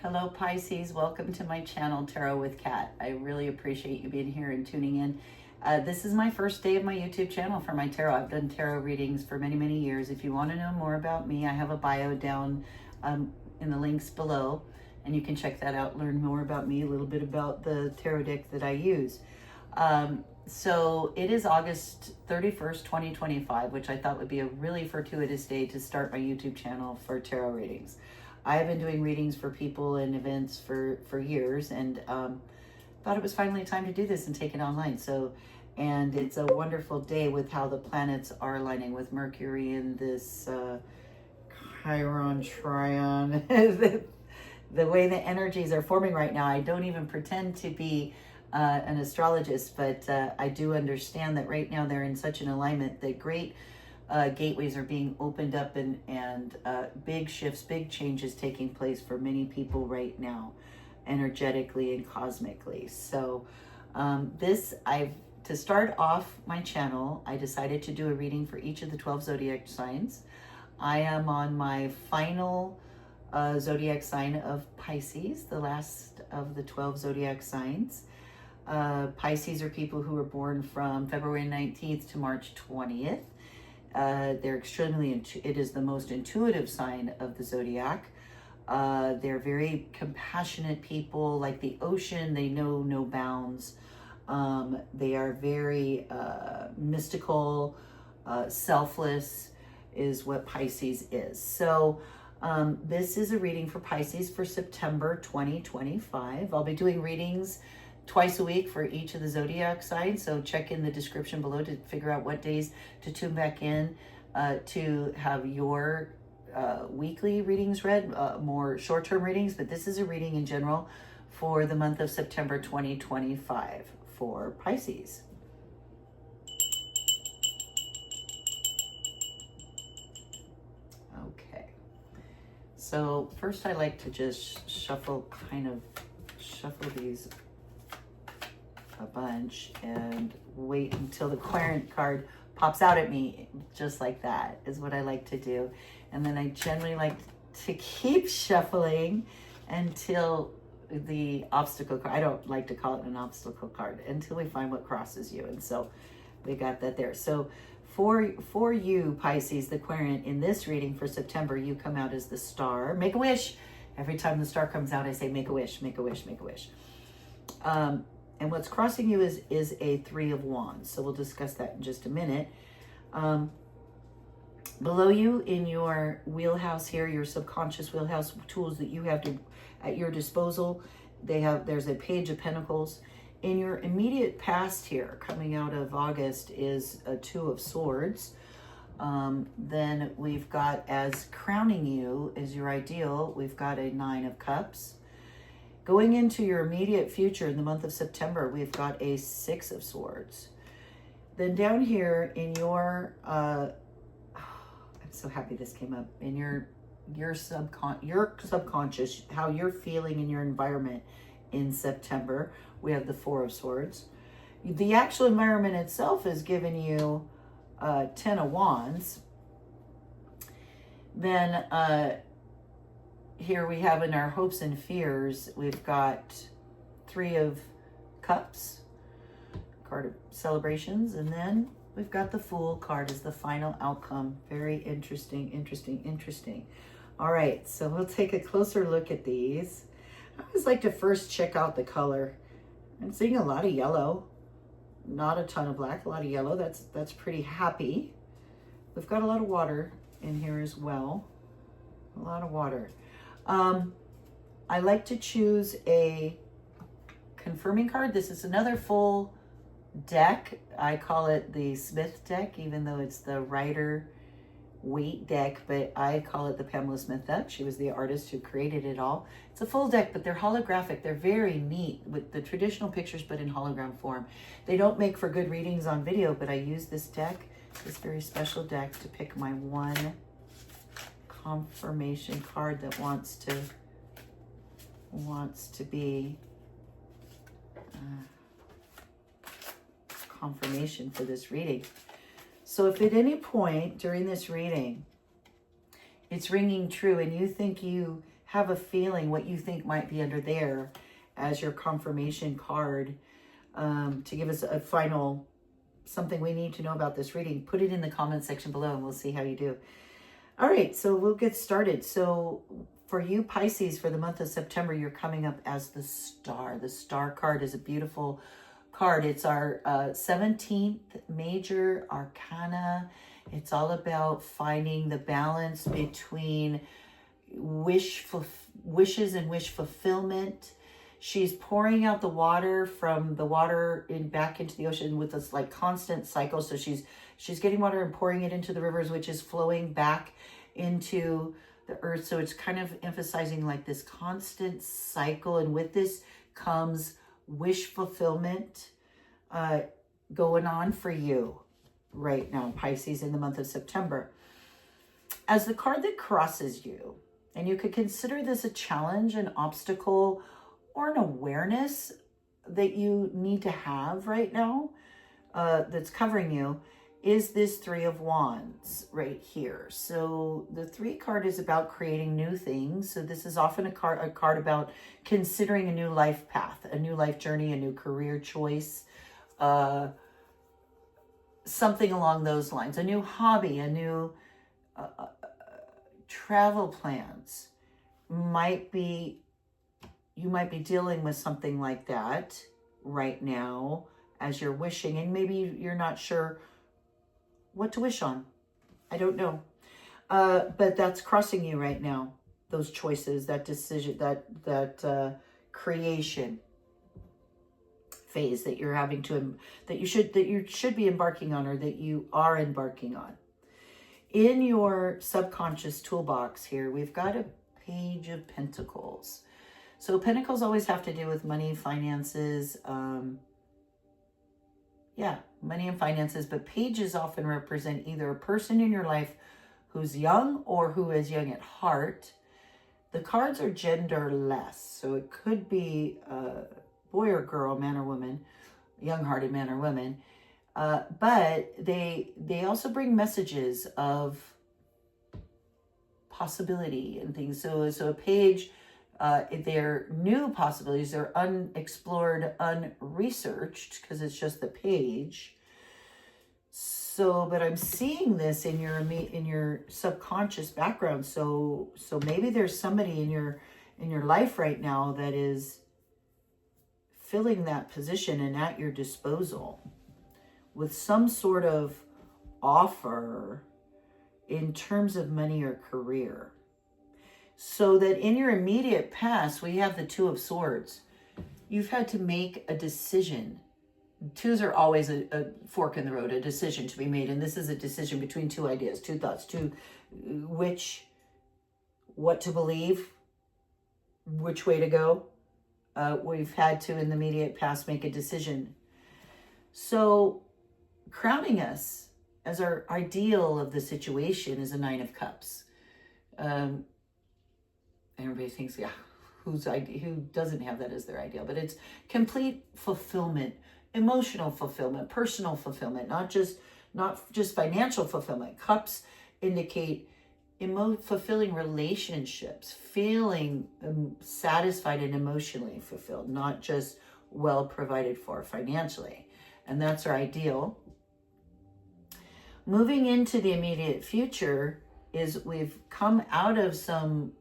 Hello Pisces, welcome to my channel Tarot with Kat. I really appreciate you being here and tuning in. This is my first day of my YouTube channel for my tarot. I've done tarot readings for many years. If you want to know more about me, I have a bio down in the links below, and you can check that out, learn more about me, a little bit about the tarot deck that I use. So it is August 31st, 2025, which I thought would be a really fortuitous day to start my YouTube channel for tarot readings. I have been doing readings for people and events for years, and thought it was finally time to do this and take it online. And it's a wonderful day with how the planets are aligning with Mercury in this Chiron Tryon. The way the energies are forming right now, I don't even pretend to be an astrologist, but I do understand that right now they're in such an alignment that great gateways are being opened up and big shifts, big changes taking place for many people right now, energetically and cosmically. So to start off my channel, I decided to do a reading for each of the 12 zodiac signs. I am on my final zodiac sign of Pisces, the last of the 12 zodiac signs. Pisces are people who were born from February 19th to March 20th. They're it is the most intuitive sign of the zodiac. They're very compassionate people, like the ocean. They know no bounds. They are very mystical, selfless is what Pisces is. So this is a reading for Pisces for September 2025. I'll be doing readings twice a week for each of the zodiac signs, so check in the description below to figure out what days to tune back in to have your weekly readings read, more short-term readings, but this is a reading in general for the month of September 2025 for Pisces. Okay, so first I like to just shuffle these a bunch and wait until the querent card pops out at me, just like that is what I like to do. And then I generally like to keep shuffling until the obstacle card, I don't like to call it an obstacle card, until we find what crosses you. And so we got that there. So for you Pisces, the querent, in this reading for September, you come out as the star. Make a wish. Every time the star comes out, I say make a wish, make a wish, make a wish. And what's crossing you is a 3 of Wands. So we'll discuss that in just a minute. Below you in your wheelhouse here, your subconscious wheelhouse, tools that you have at your disposal, there's a Page of Pentacles. In your immediate past here, coming out of August, is a 2 of Swords. Then we've got, as crowning you as your ideal, we've got a 9 of Cups. Going into your immediate future in the month of September, we've got a 6 of Swords. Then down here in your, I'm so happy this came up, in your subconscious, how you're feeling in your environment in September, we have the 4 of Swords. The actual environment itself is giving you 10 of Wands. Then here we have in our hopes and fears, we've got 3 of Cups, card of celebrations, and then we've got the Fool card as the final outcome. Very interesting. All right, so we'll take a closer look at these. I always like to first check out the color. I'm seeing a lot of yellow, not a ton of black, a lot of yellow. That's pretty happy. We've got a lot of water in here as well. A lot of water. I like to choose a confirming card. This is another full deck. I call it the Smith deck, even though it's the Rider Waite deck, but I call it the Pamela Smith deck. She was the artist who created it all. It's a full deck, but they're holographic. They're very neat with the traditional pictures, but in hologram form. They don't make for good readings on video, but I use this deck, this very special deck, to pick my one confirmation card that wants to be confirmation for this reading. So if at any point during this reading it's ringing true and you think you have a feeling what you think might be under there as your confirmation card, to give us a final something we need to know about this reading, put it in the comment section below and we'll see how you do. All right, so we'll get started. So for you Pisces, for the month of September, you're coming up as the Star. The Star card is a beautiful card. It's our 17th major arcana. It's all about finding the balance between wishes and wish fulfillment. She's pouring out the water from the water back into the ocean with this like constant cycle. So she's getting water and pouring it into the rivers, which is flowing back into the earth. So it's kind of emphasizing like this constant cycle. And with this comes wish fulfillment going on for you right now, Pisces, in the month of September. As the card that crosses you, and you could consider this a challenge, an obstacle, or an awareness that you need to have right now, that's covering you, is this Three of Wands right here. So the 3 card is about creating new things. So this is often a card about considering a new life path, a new life journey, a new career choice, something along those lines, a new hobby, a new travel plans. You might be dealing with something like that right now as you're wishing, and maybe you're not sure what to wish on. I don't know. But that's crossing you right now. Those choices, that decision, that creation phase that you're having to, that you should be embarking on, or that you are embarking on. In your subconscious toolbox here, we've got a Page of Pentacles. So Pentacles always have to do with money, finances, money and finances, but pages often represent either a person in your life who's young or who is young at heart. The cards are genderless, so it could be a boy or girl, man or woman, young-hearted man or woman, but they also bring messages of possibility and things. So a page, they're new possibilities, they're unexplored, unresearched, because it's just the page. So, but I'm seeing this in your subconscious background. So maybe there's somebody in your life right now that is filling that position and at your disposal with some sort of offer in terms of money or career. So that in your immediate past, we have the Two of Swords. You've had to make a decision. Twos are always a fork in the road, a decision to be made. And this is a decision between two ideas, two thoughts, what to believe, which way to go. We've had to, in the immediate past, make a decision. So crowning us as our ideal of the situation is a Nine of Cups. Everybody thinks, who doesn't have that as their ideal? But it's complete fulfillment, emotional fulfillment, personal fulfillment, not just financial fulfillment. Cups indicate fulfilling relationships, feeling satisfied and emotionally fulfilled, not just well provided for financially. And that's our ideal. Moving into the immediate future is we've come out of some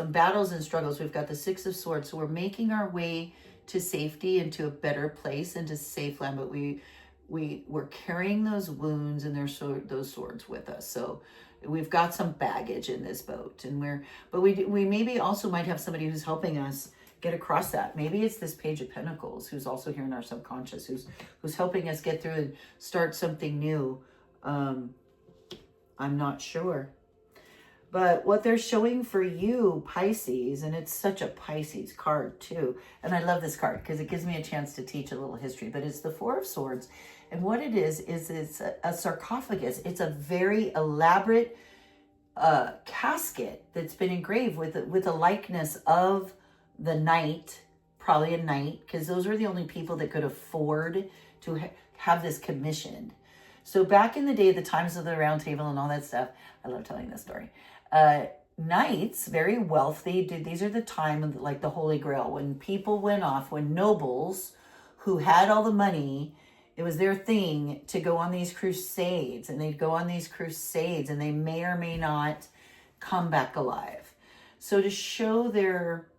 battles and struggles. We've got the Six of Swords. So we're making our way to safety, into a better place, into safe land. But we're carrying those wounds and those swords with us. So we've got some baggage in this boat, and we maybe also might have somebody who's helping us get across that. Maybe it's this Page of Pentacles who's also here in our subconscious, who's helping us get through and start something new. I'm not sure. But what they're showing for you, Pisces, and it's such a Pisces card too. And I love this card because it gives me a chance to teach a little history, but it's the Four of Swords. And what it is it's a sarcophagus. It's a very elaborate casket that's been engraved with a likeness of the knight, probably a knight, because those were the only people that could afford to have this commissioned. So back in the day, the times of the Round Table and all that stuff, I love telling this story. knights, very wealthy, these are the time of like the Holy Grail, when people went off, when nobles who had all the money, it was their thing to go on these crusades, and they'd go on these crusades and they may or may not come back alive. So to show their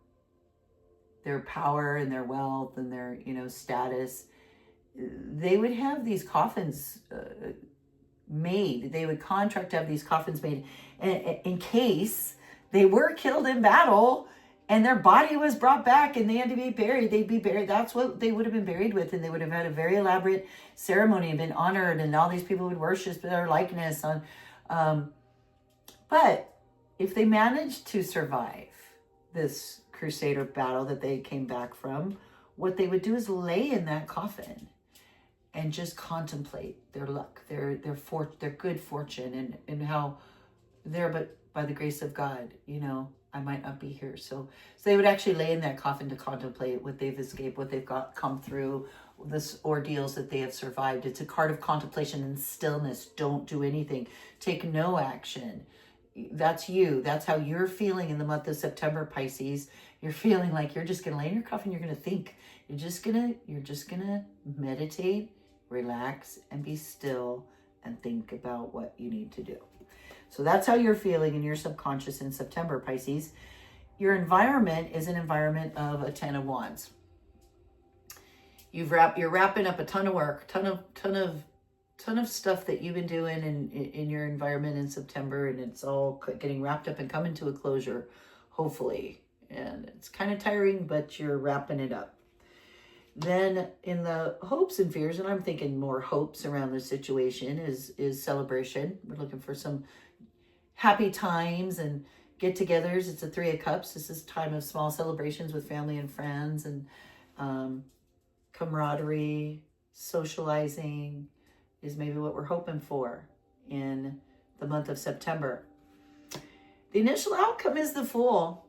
power and their wealth and their, status, they would have these coffins made. They would contract to have these coffins made in case they were killed in battle and their body was brought back and they had to be buried. They'd be buried. That's what they would have been buried with. And they would have had a very elaborate ceremony and been honored. And all these people would worship their likeness on. But if they managed to survive this crusader battle that they came back from, what they would do is lay in that coffin and just contemplate their luck, their good fortune, and how there, but by the grace of God, I might not be here. So they would actually lay in that coffin to contemplate what they've escaped, what they've come through, this ordeals that they have survived. It's a card of contemplation and stillness. Don't do anything. Take no action. That's you. That's how you're feeling in the month of September, Pisces. You're feeling like you're just gonna lay in your coffin. You're gonna think. You're just gonna meditate, relax, and be still, and think about what you need to do. So that's how you're feeling in your subconscious in September, Pisces. Your environment is an environment of a 10 of Wands. You're wrapping up a ton of work, ton of stuff that you've been doing in your environment in September, and it's all getting wrapped up and coming to a closure, hopefully. And it's kind of tiring, but you're wrapping it up. Then in the hopes and fears, and I'm thinking more hopes around the situation, is celebration. We're looking for some happy times and get-togethers. It's a 3 of Cups. This is time of small celebrations with family and friends, and camaraderie, socializing is maybe what we're hoping for in the month of September. The initial outcome is the Fool.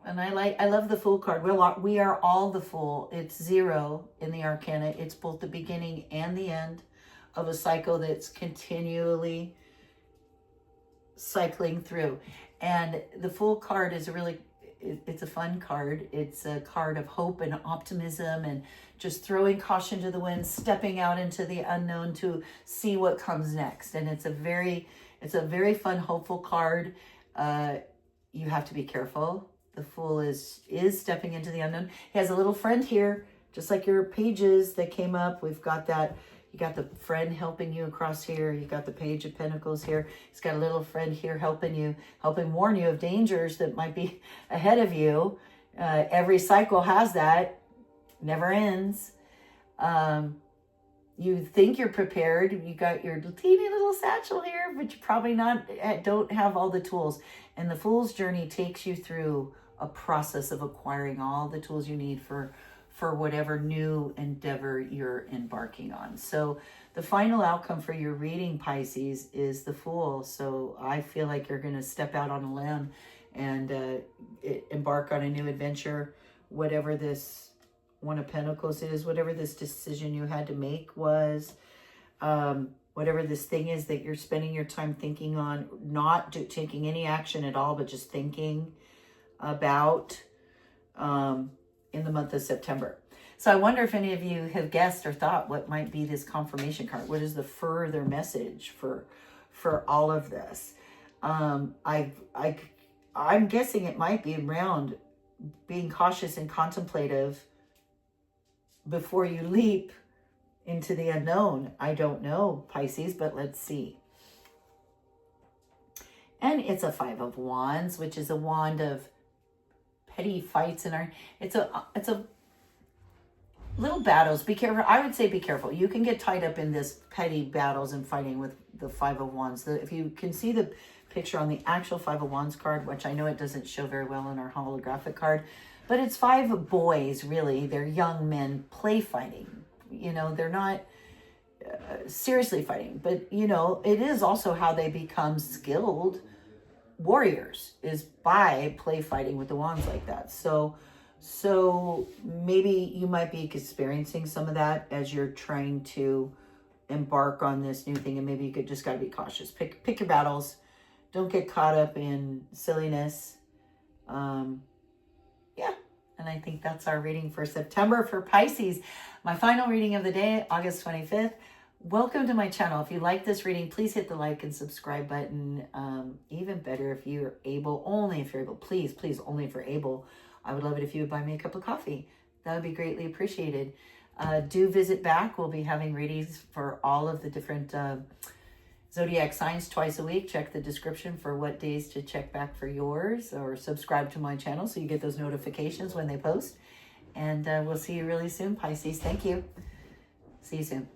And I love the Fool card. We are all the Fool. It's 0 in the Arcana. It's both the beginning and the end of a cycle that's continually cycling through. And the Fool card is it's a fun card. It's a card of hope and optimism and just throwing caution to the wind, stepping out into the unknown to see what comes next. And it's a very fun, hopeful card. You have to be careful. The Fool is stepping into the unknown. He has a little friend here, just like your pages that came up. We've got that. You got the friend helping you across here. You got the Page of Pentacles here. He's got a little friend here helping warn you of dangers that might be ahead of you. Every cycle has that. Never ends. You think you're prepared. You got your teeny little satchel here, but you probably don't have all the tools. And the Fool's journey takes you through a process of acquiring all the tools you need for whatever new endeavor you're embarking on. So the final outcome for your reading, Pisces, is the Fool. So I feel like you're going to step out on a limb and embark on a new adventure, whatever this One of Pentacles is, whatever this decision you had to make was, whatever this thing is that you're spending your time thinking on, not taking any action at all, but just thinking about in the month of September. So I wonder if any of you have guessed or thought what might be this confirmation card. What is the further message for all of this? I'm guessing it might be around being cautious and contemplative before you leap into the unknown. I don't know, Pisces, but let's see. And it's a 5 of Wands, which is a wand of petty fights it's a little battles. Be careful. I would say be careful. You can get tied up in this petty battles and fighting with the 5 of Wands. If you can see the picture on the actual 5 of Wands card, which I know it doesn't show very well in our holographic card, but it's 5 boys, really. They're young men play fighting. They're not seriously fighting, but it is also how they become skilled warriors, is by play fighting with the wands like that. So maybe you might be experiencing some of that as you're trying to embark on this new thing, and maybe you just got to be cautious. Pick your battles don't get caught up in silliness. Yeah, and I think that's our reading for September for Pisces. My final reading of the day, August 25th. Welcome to my channel. If you like this reading, please hit the like and subscribe button. Even better if you're able, only if you're able, please, only if you're able. I would love it if you would buy me a cup of coffee. That would be greatly appreciated. Do visit back. We'll be having readings for all of the different zodiac signs twice a week. Check the description for what days to check back for yours, or subscribe to my channel so you get those notifications when they post. And we'll see you really soon, Pisces. Thank you. See you soon.